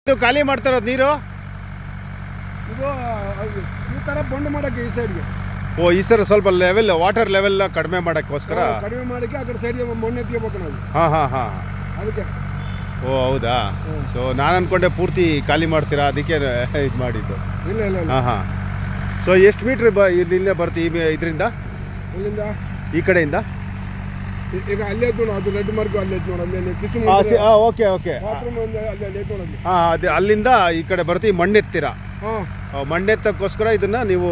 ಇದು ಖಾಲಿ ಮಾಡ್ತಾರೋದು ನೀರು ಇದು ಈ ಥರ ಬಂಡ್ ಮಾಡೋಕ್ಕೆ ಈ ಸೈಡ್ಗೆ. ಓ ಈ ಸರ್ ಸ್ವಲ್ಪ ಲೆವೆಲ್ ವಾಟರ್ ಲೆವೆಲ್ ಕಡಿಮೆ ಮಾಡೋಕ್ಕೋಸ್ಕರ ಕಡಿಮೆ ಮಾಡೋಕ್ಕೆ ಆ ಕಡೆ ಸೈಡ್ಗೆ ಮಣ್ಣು ಎತ್ಕೋಬೇಕು ನಾವು. ಹಾಂ ಅದಕ್ಕೆ. ಓ ಹೌದಾ. ಸೊ ನಾನು ಅನ್ಕೊಂಡೆ ಪೂರ್ತಿ ಖಾಲಿ ಮಾಡ್ತೀರಾ ಅದಕ್ಕೆ ಇದು ಮಾಡಿದ್ದು. ಇಲ್ಲ. ಹಾಂ ಸೊ ಎಷ್ಟು ಮೀಟ್ರ್ ಇಲ್ಲಿಂದ ಬರ್ತೀವಿ ಇದರಿಂದ ಇಲ್ಲಿಂದ ಈ ಕಡೆಯಿಂದ? ಈಗ ಅಲ್ಲೇ ಐತೆ ನೋಡು, ಅದು ರೆಡ್ ಮಾರ್ಕ್ ಅಲ್ಲೇ ಐತೆ ನೋಡು, ಅಲ್ಲೇ ಶಿಶು ಓಕೆ ಬಾತ್ರೂಮ್ ಅಲ್ಲೇ ಐತೆ ನೋಡು. ಹಾಂ ಅದು ಅಲ್ಲಿಂದ ಈ ಕಡೆ ಬರ್ತೀವಿ ಮಣ್ಣೆತ್ತೀರಾ? ಹಾಂ ಮಣ್ಣೆತ್ತಕ್ಕೋಸ್ಕರ ಇದನ್ನ ನೀವು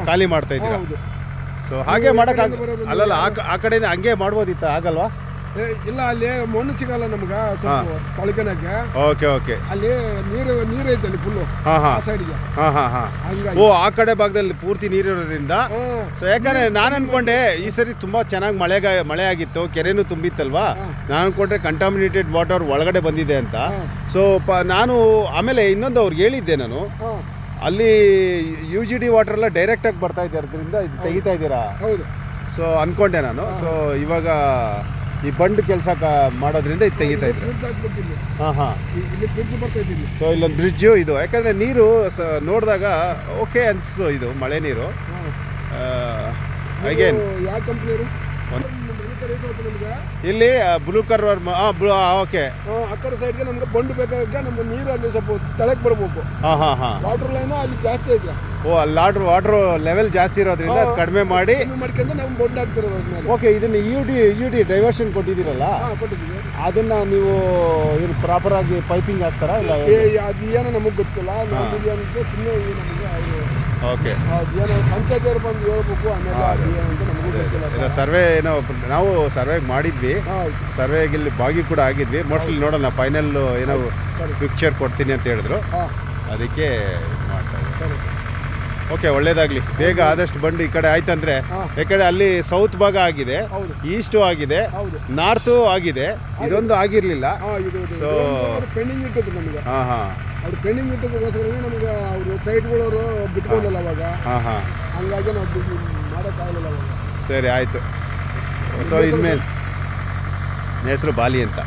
ಖಾಲಿ ಮಾಡ್ತಾ ಇದ್ದೀರಾ. ಹೌದು. ಸೊ ಹಾಗೆ ಮಾಡಕ್ಕೆ ಅಲ್ಲಲ್ಲ ಆ ಕಡೆಯಿಂದ ಹಂಗೆ ಮಾಡ್ಬೋದಿತ್ತ ಆಗಲ್ವಾ? ಇಲ್ಲ ಅಲ್ಲಿ ಮಣ್ಣು ಸಿಗಲ್ಲ ನಮ್ಗೆ ಸ್ವಲ್ಪ ತೊಳ್ಕೊಳಕ್ಕೆ. ಓಕೆ ಅಲ್ಲಿ ನೀರು ಐತೆ ಅಲ್ಲಿ ಫುಲ್ಲು ಹಾಂ ಆ ಸೈಡ್ಗೆ. ಹಾಂ ಓ ಆ ಕಡೆ ಭಾಗದಲ್ಲಿ ಪೂರ್ತಿ ನೀರಿರೋದ್ರಿಂದ. ಸೊ ಯಾಕಂದ್ರೆ ನಾನು ಅನ್ಕೊಂಡೆ ಈ ಸರಿ ತುಂಬಾ ಚೆನ್ನಾಗಿ ಮಳೆ ಆಗಿತ್ತು, ಕೆರೆನೂ ತುಂಬಿತ್ತಲ್ವಾ, ನಾನು ಅನ್ಕೊಂಡ್ರೆ ಕಂಟಾಮಿನೇಟೆಡ್ ವಾಟರ್ ಒಳಗಡೆ ಬಂದಿದೆ ಅಂತ. ಸೊ ನಾನು ಆಮೇಲೆ ಇನ್ನೊಂದು ಅವ್ರಿಗೆ ಹೇಳಿದ್ದೆ ನಾನು, ಅಲ್ಲಿ UGD ವಾಟರ್ ಎಲ್ಲ ಡೈರೆಕ್ಟ್ ಆಗಿ ಬರ್ತಾ ಇದೆ, ಅದರಿಂದ ಇದು ತೆಗಿತಾ ಇದ್ದೀರಾ? ಹೌದು. ಸೊ ಅನ್ಕೊಂಡೆ ನಾನು. ಸೊ ಇವಾಗ ಈ ಬಂಡ್ ಕೆಲಸ ಮಾಡೋದ್ರಿಂದ ಇದು ತೆಗಿತಾ ಇದ್ರು. ಹಾಂ ಸೊ ಇಲ್ಲೊಂದು ಬ್ರಿಡ್ಜು ಇದು, ಯಾಕಂದರೆ ನೀರು ನೋಡಿದಾಗ ಓಕೆ ಅನಿಸ್ತು, ಇದು ಮಳೆ ನೀರು. ಅಗೇನ್ ಯಾವ ಕಂಪ್ನಿ ಇಲ್ಲಿ ಬ್ಲೂ ಕಲರ್ ಓಕೆ ಆ ಕಡೆ ಸೈಡ್ಗೆ ನಮ್ಗೆ ಬಂಡ್ ಬೇಕಾಗ ನಮ್ಗೆ ನೀರು ಅಲ್ಲಿ ಸ್ವಲ್ಪ ತಳಕ್ಕೆ ಬರ್ಬೇಕು. ಹಾಂ ವಾಟರ್ ಲೈನ್ ಅಲ್ಲಿ ಜಾಸ್ತಿ ಇದೆ. ಓ ಅಲ್ಲಿ ವಾಟರ್ ಲೆವೆಲ್ ಜಾಸ್ತಿ ಇರೋದ್ರಿಂದ ಅದು ಕಡಿಮೆ ಮಾಡ್ಕೊಂಡು ನಾವು ಬಂಡ್ ಹಾಕ್ತಿರೋದು ಆದ್ಮೇಲೆ. ಓಕೆ ಇದನ್ನ UD ಡೈವರ್ಷನ್ ಕೊಟ್ಟಿದ್ದೀರಲ್ಲ, ಕೊಟ್ಟಿದ್ದೀವಿ. ಅದನ್ನ ನೀವು ಏನು ಪ್ರಾಪರ್ ಆಗಿ ಪೈಪಿಂಗ್ ಹಾಕ್ತಾರಾ ಇಲ್ಲ? ಅದು ಏನೋ ನಮಗೆ ಗೊತ್ತಿಲ್ಲ, ಸುಮ್ಮನೆ ನಮಗೆ ಓಕೆ ಏನೋ ಪಂಚಾಯತ್ ಅವ್ರು ಬಂದು ಹೇಳ್ಬೇಕು, ಆಮೇಲೆ ಅಂತ ನಮಗೂ ಗೊತ್ತಿಲ್ಲ. ಸರ್ವೆ ಏನೋ ನಾವು ಸರ್ವೆ ಮಾಡಿದ್ವಿ, ಸರ್ವೆಗೆ ಇಲ್ಲಿ ಬಾಗಿ ಕೂಡ ಆಗಿದ್ವಿ. ಮೋಸ್ಟ್ಲಿ ನೋಡೋಣ, ಫೈನಲ್ ಏನೋ ಪಿಕ್ಚರ್ ಕೊಡ್ತೀನಿ ಅಂತ ಹೇಳಿದ್ರು, ಅದಕ್ಕೆ ಮಾಡ್ತಾ ಇದ್ದೀನಿ. ಓಕೆ ಒಳ್ಳೇದಾಗಲಿ, ಬೇಗ ಆದಷ್ಟು ಬಂದು ಈ ಕಡೆ ಆಯ್ತಂದ್ರೆ, ಯಾಕಂದ್ರೆ ಅಲ್ಲಿ ಸೌತ್ ಭಾಗ ಆಗಿದೆ, ಈಸ್ಟು ಆಗಿದೆ, ನಾರ್ತು ಆಗಿದೆ, ಇದೊಂದು ಆಗಿರಲಿಲ್ಲ. ಸೊ ಪೆಂಡಿಂಗ್ ಇಟ್ಟಿದ್ರು ನಮಗೆ. ಹಾಂ ಅವ್ರು ಪೆಂಡಿಂಗ್ ಇಟ್ಟದಕ್ಕೋಸ್ಕರ ನಮ್ಗೆ ಅವರು ಸೈಟ್ಗಳವರು ಬಿಟ್ಕೊಂಡಲ್ಲ ಅವಾಗ. ಹಂಗಾಗಿ ನಾವು ಮಾಡೋಕ್ಕಾಗಲಿಲ್ಲ ಅವಾಗ. ಸರಿ ಆಯಿತು. ಸೊ ಇನ್ಮೇಲೆ ಹೆಸರು ಬಾಲಿ ಅಂತ.